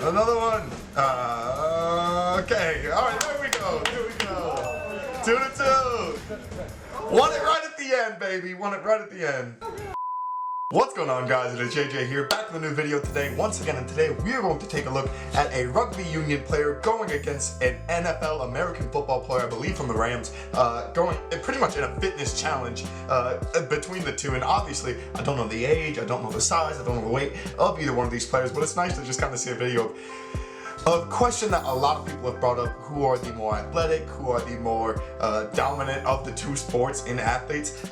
Another one. Okay. All right, there we go. Here we go. 2-2. Won it right at the end, baby. Won it right at the end. What's going on, guys? It is JJ here, back with a new video today. Once again, and today we are going to take a look at a rugby union player going against an NFL American football player, I believe from the Rams, going pretty much in a fitness challenge between the two. And obviously, I don't know the age, I don't know the size, I don't know the weight of either one of these players, but it's nice to just kind of see a video of a question that a lot of people have brought up: who are the more athletic, who are the more dominant of the two sports in athletes?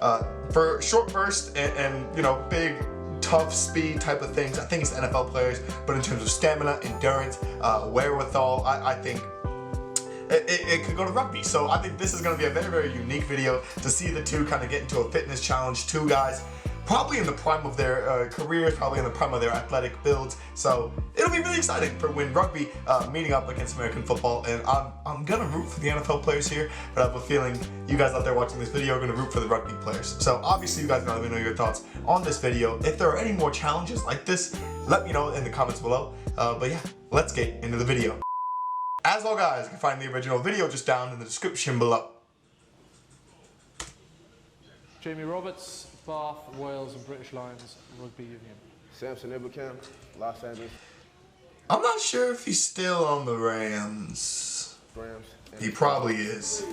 For short burst and you know, big tough speed type of things, I think it's the NFL players, but in terms of stamina, endurance, wherewithal, I think it could go to rugby. So I think this is going to be a very, very unique video to see the two kind of get into a fitness challenge. Two guys probably in the prime of their careers, probably in the prime of their athletic builds. So it'll be really exciting for when rugby meeting up against American football. And I'm gonna root for the NFL players here, but I have a feeling you guys out there watching this video are gonna root for the rugby players. So obviously you guys gotta let me know your thoughts on this video. If there are any more challenges like this, let me know in the comments below. But yeah, let's get into the video. As well, guys, you can find the original video just down in the description below. Jamie Roberts, Bath, Wales and British Lions Rugby Union. Samson Ibrahim, Los Angeles I'm not sure if he's still on the Rams. Rams. He probably is.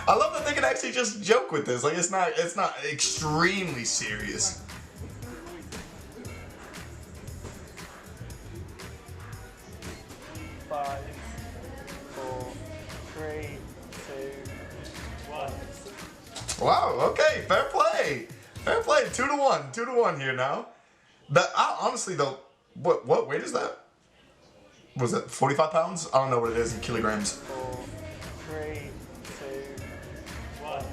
I love that they can actually just joke with this. Like it's not extremely serious. Five, four, three, two, one. Wow. Okay. Fair play. Fair play. 2-1. 2-1 here now. That honestly though, what weight is that? Was it 45 pounds? I don't know what it is in kilograms. 4, 3, 2, 1.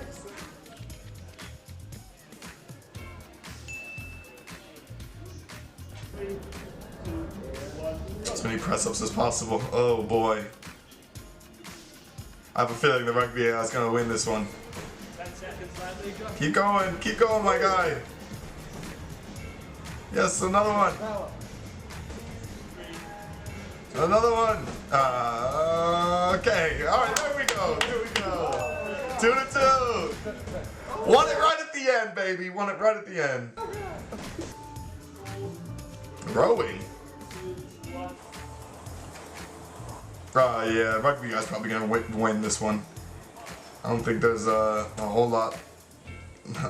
As many press-ups as possible. Oh boy. I have a feeling the rugby is going to win this one. 10 seconds left. Keep going, my guy. Yes, another one. Another one. Okay. All right, there we go. Here we go. 2-2. Won it right at the end, baby. Won it right at the end. Rowing. Yeah, rugby guy's probably gonna win this one. I don't think there's a whole lot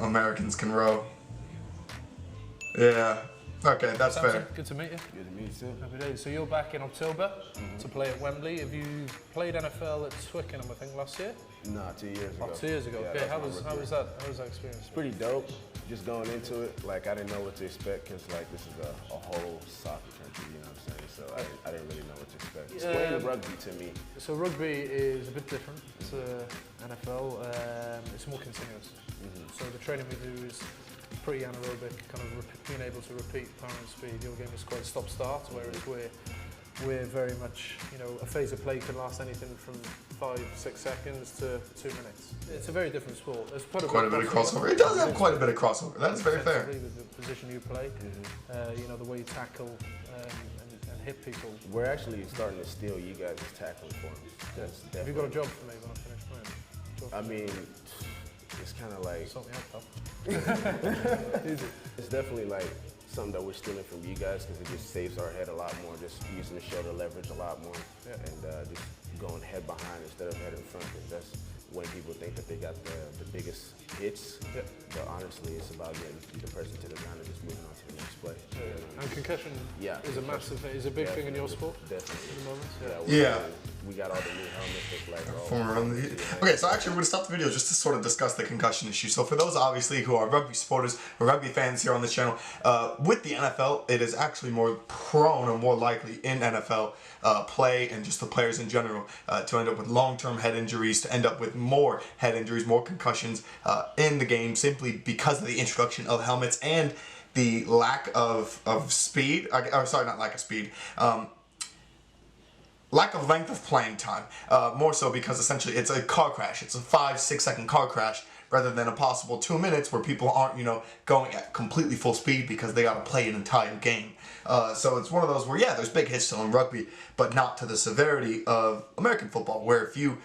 Americans can row. Yeah. Okay, that's Samson, fair. good to meet you. Good to meet you too. Happy days. So you're back in October to play at Wembley. Have you played NFL at Twickenham, I think, last year? Nah, 2 years ago. Oh, 2 years ago. Yeah, Okay, that's how my was rookie year. that? How was that experience? It's pretty dope. Just going into it, like I didn't know what to expect because like this is a whole soccer country, you know what I'm saying? So I didn't really know what to expect. Explain rugby to me. So rugby is a bit different to NFL. It's more continuous. So the training we do is pretty anaerobic, kind of being able to repeat power and speed. Your game is quite stop-start, whereas we're very much, you know, a phase of play can last anything from 5-6 seconds to 2 minutes. It's a very different sport. There's quite a bit of crossover. It does have quite a bit of crossover. That is very fair. With the position you play, you know, the way you tackle and hit people. We're actually starting to steal you guys' tackling forms. That's Have you got a job for me when I finish playing? I mean, it's kind of like Sort me out, pal. it's definitely like something that we're stealing from you guys because it just saves our head a lot more, just using the shoulder leverage a lot more, and just going head behind instead of head in front. Because that's when people think that they got the biggest hits, but honestly, it's about getting the person to the ground and just moving on to the next play. And concussion is a big thing in your sport? Definitely. At the moment? We got all the new helmets that's like, Okay, so actually we're going to stop the video just to sort of discuss the concussion issue. So for those obviously who are rugby supporters or rugby fans here on this channel, with the NFL, it is actually more prone or more likely in NFL play and just the players in general to end up with long-term head injuries, to end up with more head injuries, more concussions in the game, simply because of the introduction of helmets and the lack of speed, sorry, not lack of speed, lack of length of playing time, more so because essentially it's a car crash. It's a 5-6 second car crash rather than a possible 2 minutes where people aren't, going at completely full speed because they got to play an entire game. So it's one of those where, yeah, there's big hits still in rugby, but not to the severity of American football, where if you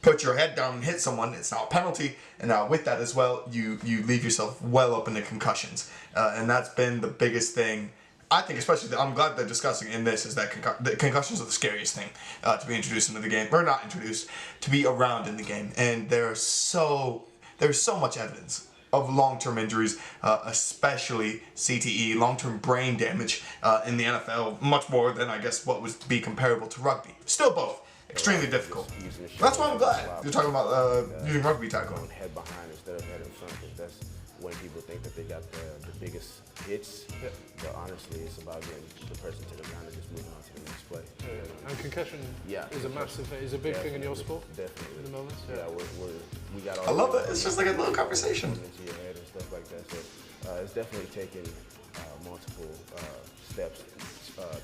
put your head down and hit someone, it's not a penalty, and with that as well, you leave yourself well open to concussions. And that's been the biggest thing. I think, especially, I'm glad they're discussing in this, is that the concussions are the scariest thing to be introduced into the game, or not introduced, to be around in the game. And there's so much evidence of long-term injuries, especially CTE, long-term brain damage in the NFL, much more than, I guess, what would be comparable to rugby. Still both extremely difficult. That's why I'm glad you're talking about using rugby tackle. Going head behind instead of head in front, because that's when people think that they got the biggest hits. Yep. But honestly, it's about getting the person to the ground and just moving on to the next play. And concussion is a big thing in your sport. Definitely. In the moment. Yeah, we got all. I love it. It's just like a little conversation. Into your head and stuff like that. So it's definitely taking multiple steps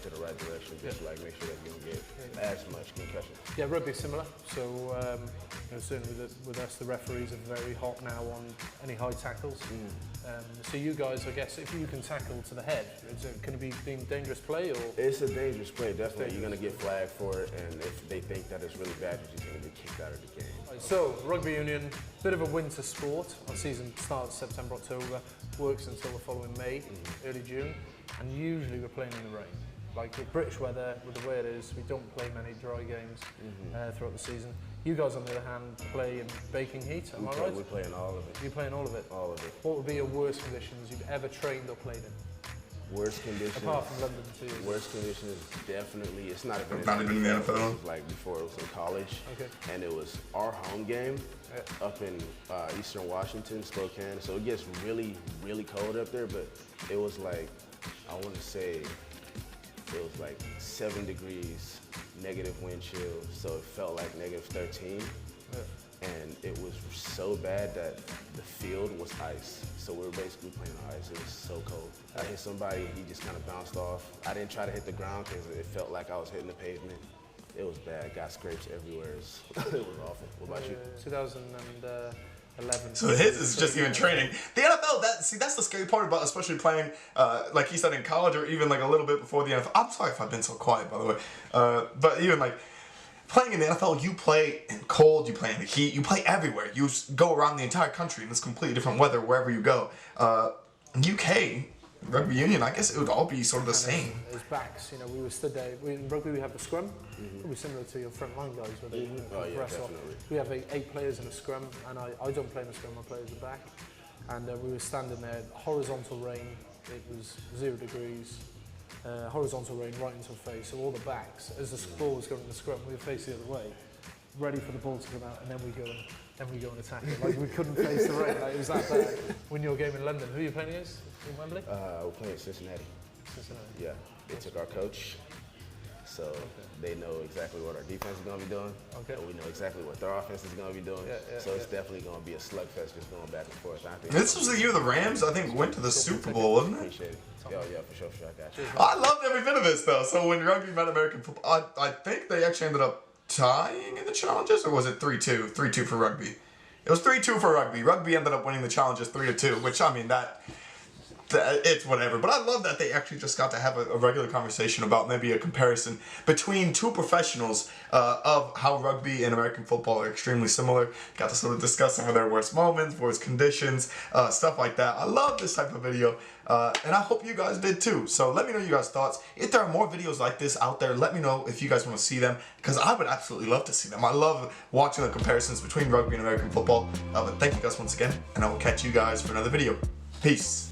to the right direction, just to make sure that you don't get as much concussion. Yeah, rugby's similar. So certainly with us, the referees are very hot now on any high tackles. So you guys, I guess, if you can tackle to the head, is it going to be deemed dangerous play, or? It's a dangerous play, definitely. You're going to get flagged for it, and if they think that it's really bad, you're just going to get kicked out of the game. Right, so rugby union, bit of a winter sport. Our season starts September, October, works until the following May, early June, and usually we're playing in the rain. Like with British weather, with the way it is, we don't play many dry games throughout the season. You guys, on the other hand, play in baking heat, am I right? We're playing all of it. You're playing all of it? All of it. What would be your worst conditions you've ever trained or played in? Worst conditions? Apart from London, too. Worst conditions, definitely, it's not even in the NFL. It was like before, it was in college. Okay. And it was our home game up in Eastern Washington, Spokane. So it gets really, really cold up there, but it was like, I want to say, it was like 7 degrees, negative wind chill, so it felt like negative 13. And it was so bad that the field was ice. So we were basically playing on ice. It was so cold. I hit somebody, he just kind of bounced off. I didn't try to hit the ground because it felt like I was hitting the pavement. It was bad, got scrapes everywhere. It was awful. What about you? 2011. So his is just even training. The NFL, that's the scary part about, especially playing, like he said, in college, or even like a little bit before the NFL. I'm sorry if I've been so quiet, by the way. But even like playing in the NFL, you play in cold, you play in the heat, you play everywhere. You go around the entire country in this completely different weather wherever you go. UK, rugby union, I guess it would all be sort of the same. As backs, we were stood there. In rugby, we have the scrum. Probably similar to your front line guys, where they press off. We have 8 players in a scrum, and I don't play in a scrum. I play as a back. And we were standing there, horizontal rain. It was 0 degrees. Horizontal rain right into the face. So all the backs, as the ball was going in the scrum, we were facing the other way, ready for the ball to come out, and then we go and attack it. Like we couldn't face the rain. Like, it was that bad. When your game in London, who are you playing against in Wembley? We're playing Cincinnati. Cincinnati. Yeah, they took our coach, so they know exactly what our defense is going to be doing. And we know exactly what their offense is going to be doing. So it's definitely going to be a slugfest, just going back and forth. I think this was the year the Rams, I think, went to the Super Bowl, wasn't it? Appreciate it. Yeah, for sure, I got you. I loved every bit of this, though. So when rugby met American football, I think they actually ended up tying in the challenges, or was it 3-2? 3-2 for rugby. It was 3-2 for rugby. Rugby ended up winning the challenges 3-2, which, I mean, that it's whatever. But I love that they actually just got to have a regular conversation about maybe a comparison between two professionals of how rugby and American football are extremely similar. Got to sort of discuss some of their worst moments, worst conditions, stuff like that. I love this type of video, and I hope you guys did too. So let me know your guys' thoughts. If there are more videos like this out there, let me know if you guys want to see them, because I would absolutely love to see them. I love watching the comparisons between rugby and American football. But thank you guys once again, and I will catch you guys for another video. Peace.